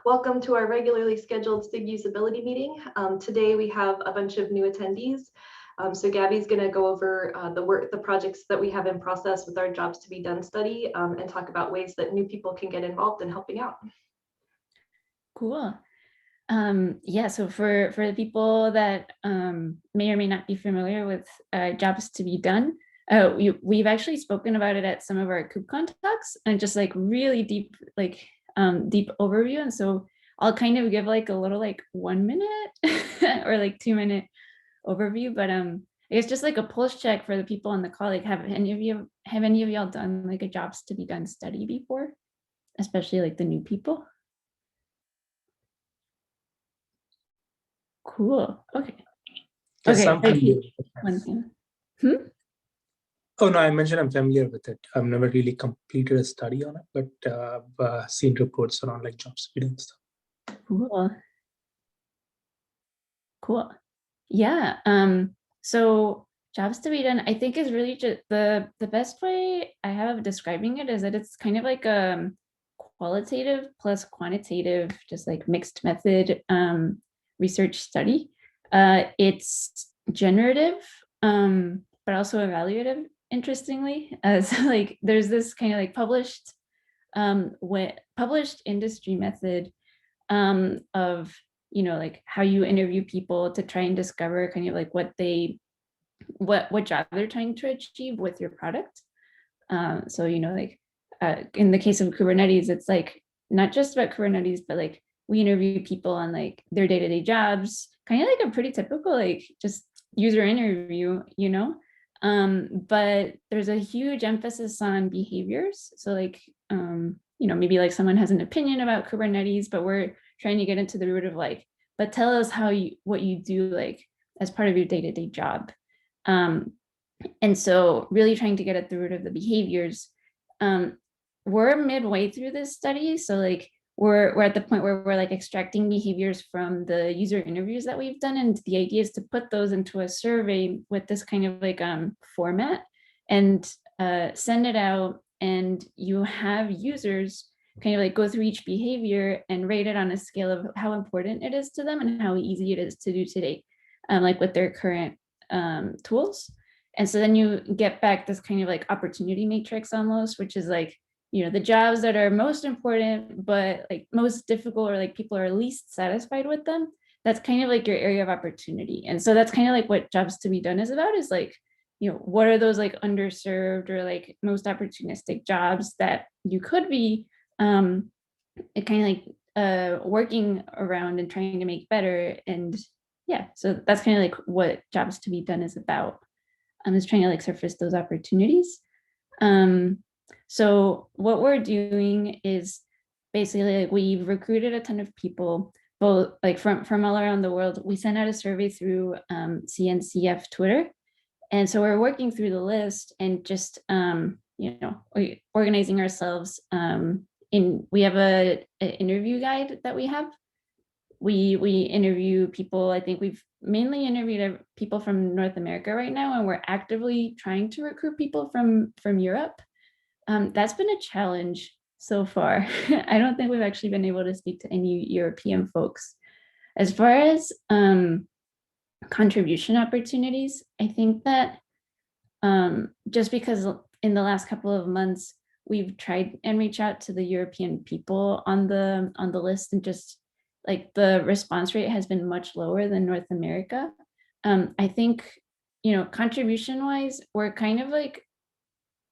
Welcome to our regularly scheduled SIG Usability meeting. Today we have a bunch of new attendees. So Gabby's going to go over the projects that we have in process with our Jobs to Be Done study and talk about ways that new people can get involved in helping out. Cool. Yeah, so for the people that may or may not be familiar with Jobs to Be Done, we've actually spoken about it at some of our KubeCon talks and just like really deep, deep overview. And so I'll kind of give like a little 1 minute or 2 minute overview, but I guess just like a pulse check for the people on the call. Like, have any of y'all done like a Jobs to Be Done study before, especially like the new people? Cool. Okay. Yes, okay. I'm familiar One thing. Oh no, I mentioned I'm familiar with it. I've never really completed a study on it, but I've seen reports around like job speed and stuff. Cool. Yeah. So Jobs to Be Done, I think, is really just the best way I have of describing it is that it's kind of like a qualitative plus quantitative, just like mixed method research study. It's generative, but also evaluative, interestingly. So like there's this kind of like published industry method of, you know, like how you interview people to try and discover kind of like what job they're trying to achieve with your product. So, you know, like in the case of Kubernetes, it's like not just about Kubernetes, but like we interview people on like their day-to-day jobs, kind of like a pretty typical like just user interview, you know. But there's a huge emphasis on behaviors. So like, you know, maybe like someone has an opinion about Kubernetes, but we're trying to get into the root of like, but tell us what you do like as part of your day-to-day job. And so really trying to get at the root of the behaviors. We're midway through this study. So like we're at the point where we're like extracting behaviors from the user interviews that we've done. And the idea is to put those into a survey with this kind of like format and send it out. And you have users kind of like go through each behavior and rate it on a scale of how important it is to them and how easy it is to do today, like with their current tools. And so then you get back this kind of like opportunity matrix almost, which is like, you know, the jobs that are most important, but like most difficult or like people are least satisfied with them. That's kind of like your area of opportunity. And so that's kind of like what Jobs to Be Done is about, is like, you know, what are those like underserved or like most opportunistic jobs that you could be kind of like working around and trying to make better. And yeah, so that's kind of like what Jobs to Be Done is about. Is trying to like surface those opportunities. So what we're doing is basically like we've recruited a ton of people, both like from all around the world. We sent out a survey through CNCF Twitter. And so we're working through the list and just, you know, organizing ourselves. We have an interview guide that we have. We interview people. I think we've mainly interviewed people from North America right now, and we're actively trying to recruit people from Europe. That's been a challenge so far. I don't think we've actually been able to speak to any European folks. As far as contribution opportunities, I think that just because in the last couple of months, we've tried and reach out to the European people on the list, and just like the response rate has been much lower than North America. I think, you know, contribution wise, we're kind of like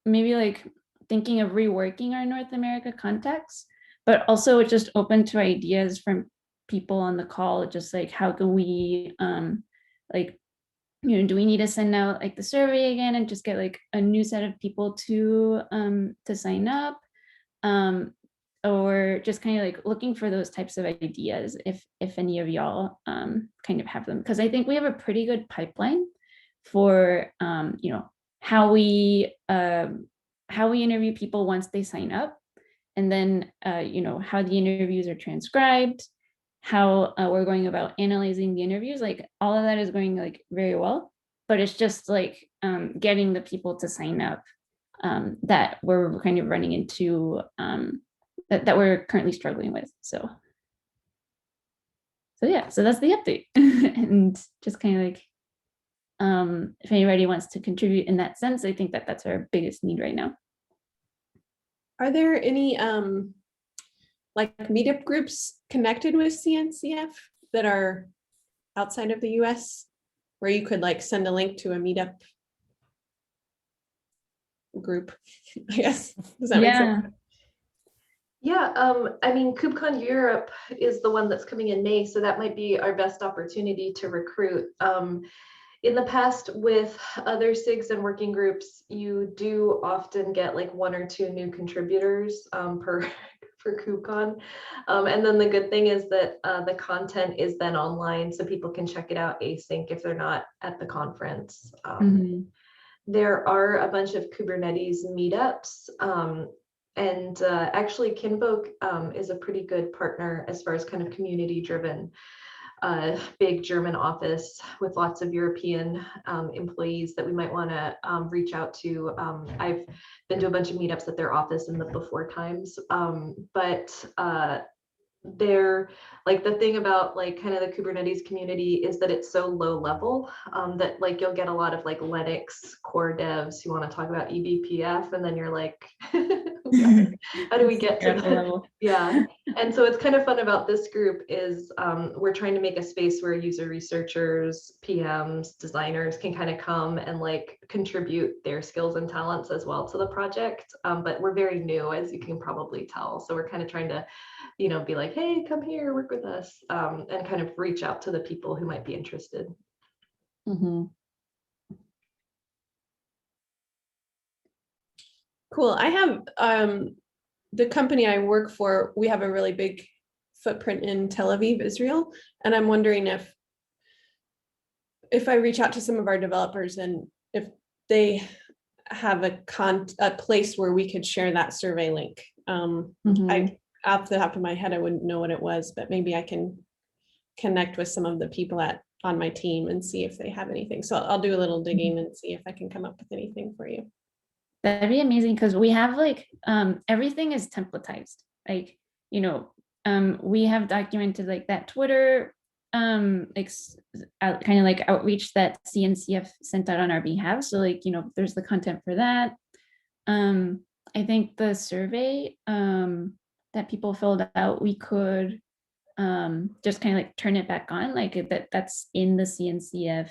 maybe like thinking of reworking our North America contacts, but also just open to ideas from people on the call. Just like, how can we like, you know, do we need to send out like the survey again and just get like a new set of people to sign up? Or just kind of like looking for those types of ideas if any of y'all kind of have them, because I think we have a pretty good pipeline for you know, how we interview people once they sign up, and then you know, how the interviews are transcribed, how we're going about analyzing the interviews. Like all of that is going like very well, but it's just like getting the people to sign up that we're kind of running into that we're currently struggling with. So yeah, so that's the update. And just kind of like, if anybody wants to contribute in that sense, I think that that's our biggest need right now. Are there any like meetup groups connected with CNCF that are outside of the US where you could like send a link to a meetup group? I guess. Does that make sense? Yeah, I mean, KubeCon Europe is the one that's coming in May, so that might be our best opportunity to recruit. In the past, with other SIGs and working groups, you do often get like 1 or 2 new contributors per for KubeCon. And then the good thing is that the content is then online, so people can check it out async if they're not at the conference. There are a bunch of Kubernetes meetups. And actually, Kinvoke is a pretty good partner as far as kind of community-driven, big German office with lots of European employees that we might want to reach out to. I've been to a bunch of meetups at their office in the before times, but they're like, the thing about like kind of the Kubernetes community is that it's so low level that like you'll get a lot of like Linux core devs who want to talk about eBPF, and then you're like, how do we get to that level? Yeah. And so it's kind of fun about this group is we're trying to make a space where user researchers, PMs, designers can kind of come and like contribute their skills and talents as well to the project. But we're very new, as you can probably tell. So we're kind of trying to, you know, be like, hey, come here, work with us, and kind of reach out to the people who might be interested. Cool. I have the company I work for, we have a really big footprint in Tel Aviv, Israel. And I'm wondering if I reach out to some of our developers and if they have a place where we could share that survey link. I, off the top of my head, I wouldn't know what it was, but maybe I can connect with some of the people on my team and see if they have anything. So I'll do a little digging and see if I can come up with anything for you. That'd be amazing, because we have like everything is templatized. Like, you know, we have documented like that Twitter kind of like outreach that CNCF sent out on our behalf. So like, you know, there's the content for that. I think the survey that people filled out, we could just kind of like turn it back on, like that's in the CNCF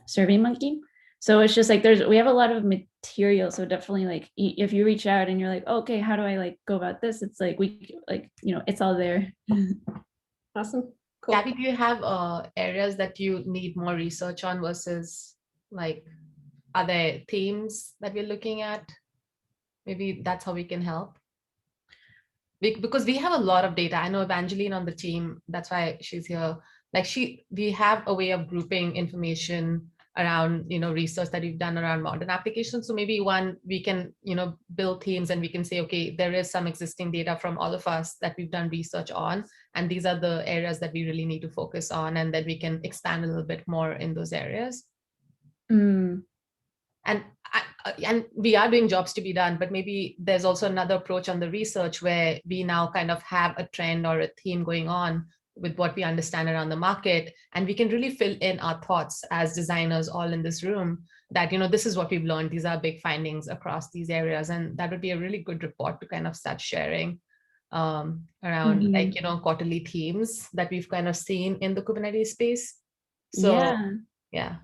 Survey Monkey. So it's just like we have a lot of material. So definitely like if you reach out and you're like, okay, how do I like go about this? It's like you know, it's all there. Awesome. Cool. Gaby, do you have areas that you need more research on versus like, are there themes that we're looking at? Maybe that's how we can help. Because we have a lot of data. I know Evangeline on the team, that's why she's here. Like we have a way of grouping information around, you know, research that we've done around modern applications. So maybe we can, you know, build themes and we can say, okay, there is some existing data from all of us that we've done research on, and these are the areas that we really need to focus on, and then we can expand a little bit more in those areas. And we are doing jobs to be done, but maybe there's also another approach on the research where we now kind of have a trend or a theme going on with what we understand around the market, and we can really fill in our thoughts as designers all in this room that, you know, this is what we've learned, these are big findings across these areas, and that would be a really good report to kind of start sharing around like, you know, quarterly themes that we've kind of seen in the Kubernetes space. So yeah,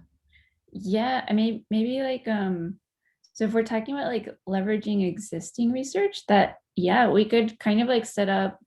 I mean, maybe like so if we're talking about like leveraging existing research, that we could kind of like set up,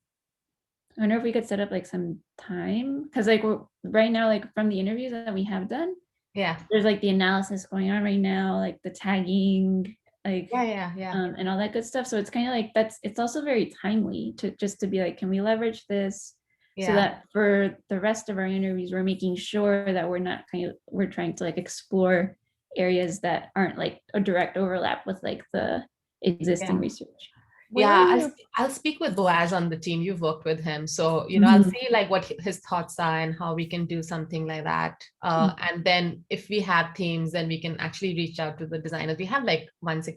I wonder if we could set up like some time, because like right now, like from the interviews that we have done, there's like the analysis going on right now, like the tagging, like and all that good stuff. So it's kind of like it's also very timely to be like, can we leverage this so that for the rest of our interviews, we're making sure that we're trying to like explore areas that aren't like a direct overlap with like the existing research. Where Yeah, are you? I'll speak with Boaz on the team. You've worked with him. So, I'll Mhm. see like what his thoughts are and how we can do something like that. And then if we have teams, then we can actually reach out to the designers. We have like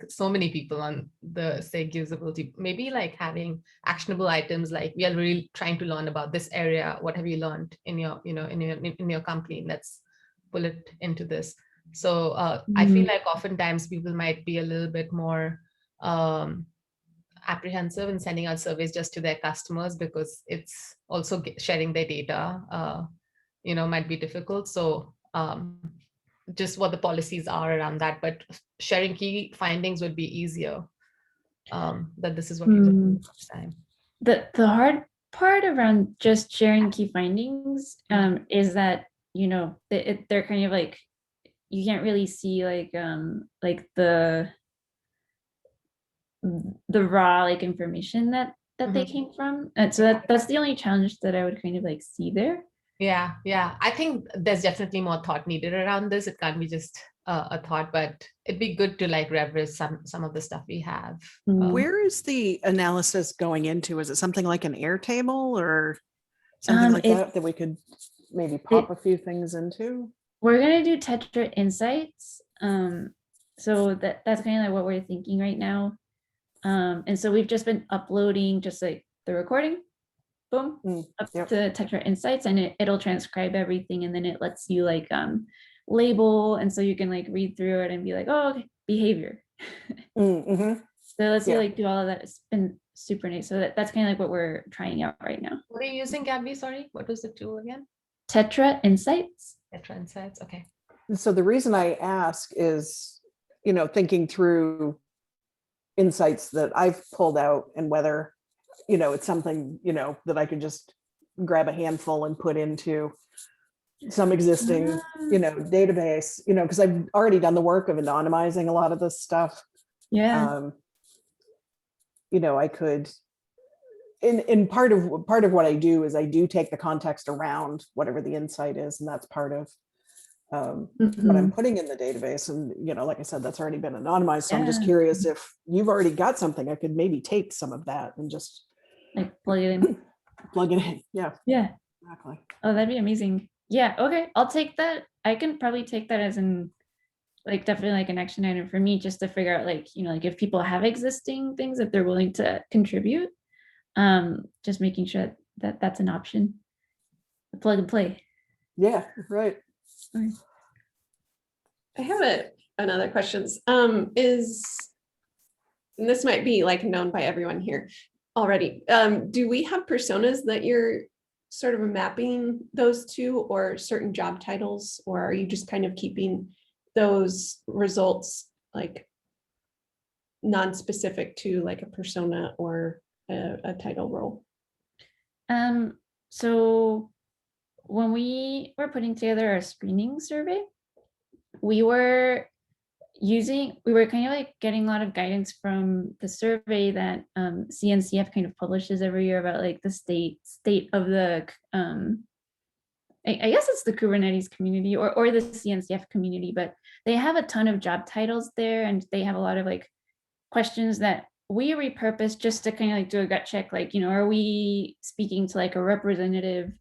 so many people on the SIG usability, maybe like having actionable items, like we are really trying to learn about this area. What have you learned in your, in your company? Let's pull it into this. So I feel like oftentimes people might be a little bit more apprehensive in sending out surveys just to their customers because it's also sharing their data, might be difficult. So just what the policies are around that, but sharing key findings would be easier. That this is what we learned last time. The hard part around just sharing key findings is that they're kind of like, you can't really see like the raw like information that they came from, and so that's the only challenge that I would kind of like see there. Yeah, I think there's definitely more thought needed around this. It can't be just a thought, but it'd be good to like leverage some of the stuff we have. Where is the analysis going into? Is it something like an Airtable or something like that we could maybe pop a few things into? We're gonna do Tetra Insights. So that's kind of like what we're thinking right now. And so we've just been uploading just like the recording, boom, up to Tetra Insights, and it'll transcribe everything, and then it lets you like label, and so you can like read through it and be like, oh, okay, behavior. So let's see, like do all of that. It's been super nice. So that's kind of like what we're trying out right now. What are you using, Gaby? Sorry, what was the tool again? Tetra Insights. Tetra Insights. Okay. So the reason I ask is, thinking through insights that I've pulled out and whether, it's something, that I could just grab a handful and put into some existing, database, because I've already done the work of anonymizing a lot of this stuff. Yeah. I could, in part of what I do is I do take the context around whatever the insight is, and that's part of what I'm putting in the database. And, like I said, that's already been anonymized. So I'm just curious if you've already got something, I could maybe take some of that and just like plug it in. Plug it in. Yeah. Yeah. Exactly. Oh, that'd be amazing. Yeah. Okay. I'll take that. I can probably take that as an like definitely like an action item for me, just to figure out like, like if people have existing things that they're willing to contribute, just making sure that that's an option. Plug and play. Yeah. Right. Okay. I have another questions. And this might be like known by everyone here already. Do we have personas that you're sort of mapping those to, or certain job titles, or are you just kind of keeping those results like non-specific to like a persona or a title role? So when we were putting together our screening survey, we were kind of like getting a lot of guidance from the survey that CNCF kind of publishes every year about like the state of the I guess it's the Kubernetes community or the CNCF community, but they have a ton of job titles there, and they have a lot of like questions that we repurpose just to kind of like do a gut check, like, are we speaking to like a representative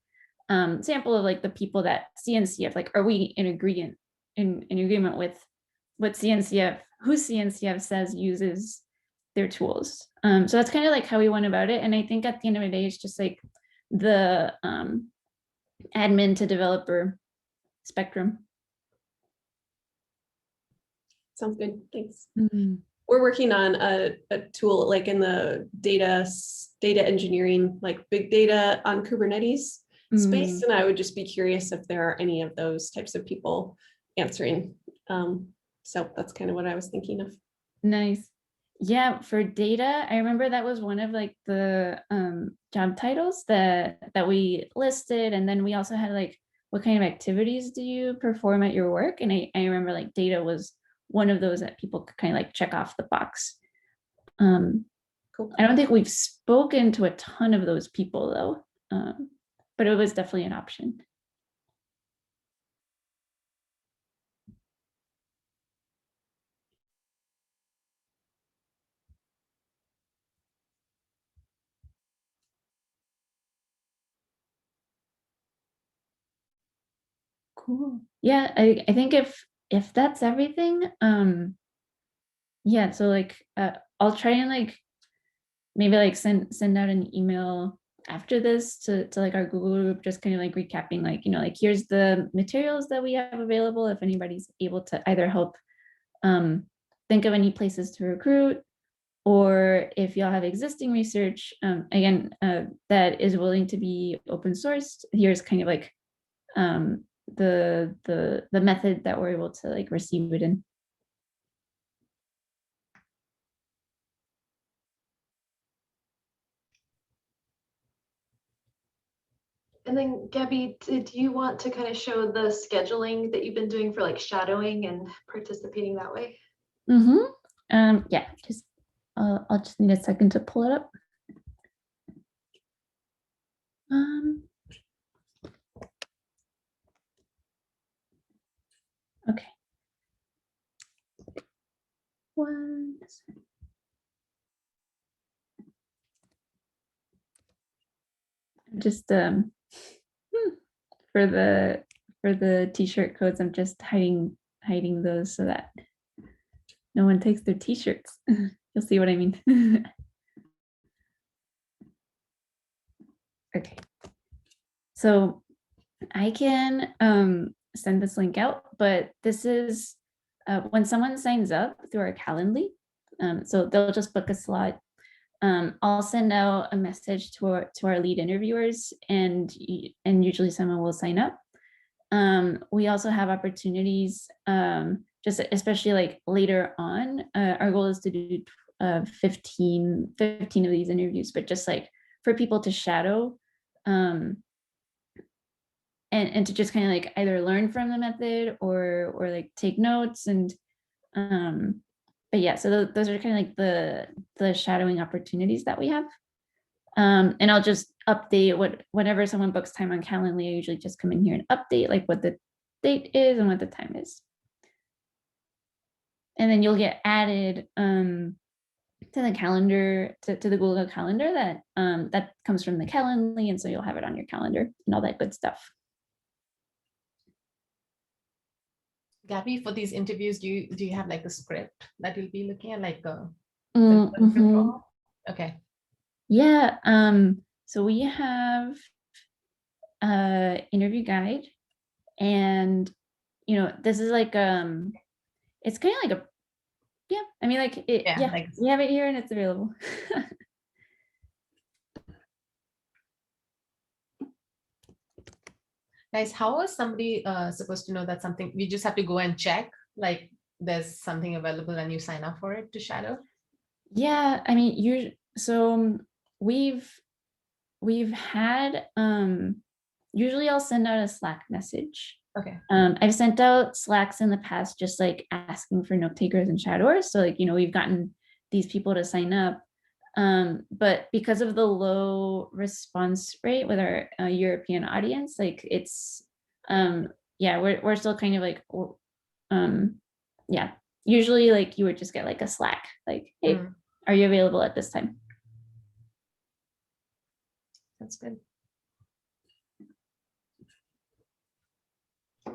sample of like the people that CNCF, like, are we in agreement with what CNCF, who CNCF says uses their tools. So that's kind of like how we went about it. And I think at the end of the day, it's just like the admin to developer spectrum. Sounds good. Thanks. We're working on a tool like in the data engineering, like big data on Kubernetes space. And I would just be curious if there are any of those types of people answering. So that's kind of what I was thinking of. Nice. Yeah, for data, I remember that was one of like the job titles that we listed. And then we also had like, what kind of activities do you perform at your work? And I remember like data was one of those that people could kind of like check off the box. Cool. I don't think we've spoken to a ton of those people though, but it was definitely an option. Cool. Yeah, I think if that's everything, yeah, so like I'll try and like maybe like send out an email after this to like our Google group, just kind of like recapping, like, you know, like here's the materials that we have available if anybody's able to either help think of any places to recruit, or if y'all have existing research, again, that is willing to be open sourced, here's kind of like the method that we're able to like receive it in. And then Gabby, did you want to kind of show the scheduling that you've been doing for like shadowing and participating that way? Yeah, just I'll just need a second to pull it up. Okay. One second. Just for the t-shirt codes, I'm just hiding those so that no one takes their t-shirts. You'll see what I mean. Okay. So I can send this link out, but this is when someone signs up through our Calendly. So they'll just book a slot. I'll send out a message to our lead interviewers, and usually someone will sign up. We also have opportunities, just especially like later on. Our goal is to do 15 of these interviews, but just like for people to shadow, and to just kind of like either learn from the method or like take notes. And but yeah, so those are kind of like the shadowing opportunities that we have. And I'll just update whenever someone books time on Calendly, I usually just come in here and update like what the date is and what the time is. And then you'll get added to the calendar, to the Google Calendar that comes from the Calendly. And so you'll have it on your calendar and all that good stuff. Gabby, for these interviews, do you have like a script that you'll be looking at, like a okay. Yeah, so we have interview guide, and you know, this is like it's kind of like a, yeah, I mean, like it, yeah, like, we have it here and it's available. Guys, how is somebody supposed to know that something, we just have to go and check, like there's something available and you sign up for it to shadow? Yeah, I mean, so we've had, usually I'll send out a Slack message. Okay. I've sent out Slacks in the past, just like asking for note takers and shadowers. So like, you know, we've gotten these people to sign up. But because of the low response rate with our European audience, like it's, yeah, we're still kind of like, yeah, usually like you would just get like a Slack, like, hey, are you available at this time? That's good.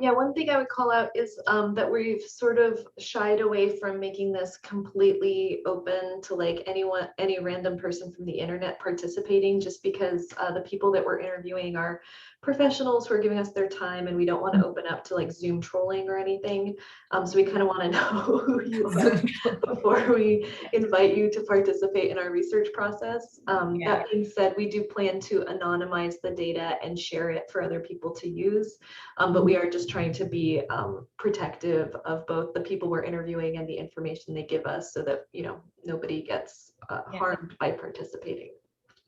Yeah, one thing I would call out is that we've sort of shied away from making this completely open to like any random person from the internet participating, just because the people that we're interviewing are professionals who are giving us their time, and we don't want to open up to like Zoom trolling or anything. So we kind of want to know who you are before we invite you to participate in our research process. That being said, we do plan to anonymize the data and share it for other people to use, but we are just trying to be protective of both the people we're interviewing and the information they give us, so that, you know, nobody gets harmed by participating.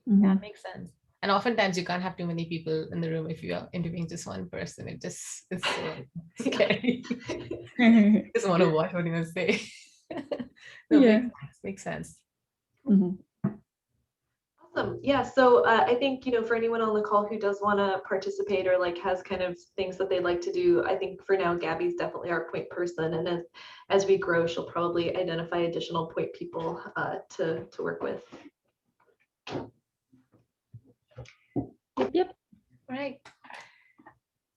Yeah, that makes sense. And oftentimes you can't have too many people in the room if you are interviewing just one person. It just is so scary. You just want to watch what you want to say. No, yeah, makes sense. Awesome. Yeah, so I think, you know, for anyone on the call who does want to participate or like has kind of things that they'd like to do, I think for now Gabby's definitely our point person, and as we grow, she'll probably identify additional point people to work with. Yep. Right.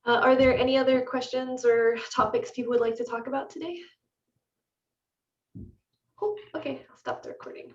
Are there any other questions or topics people would like to talk about today? Cool. Okay, I'll stop the recording.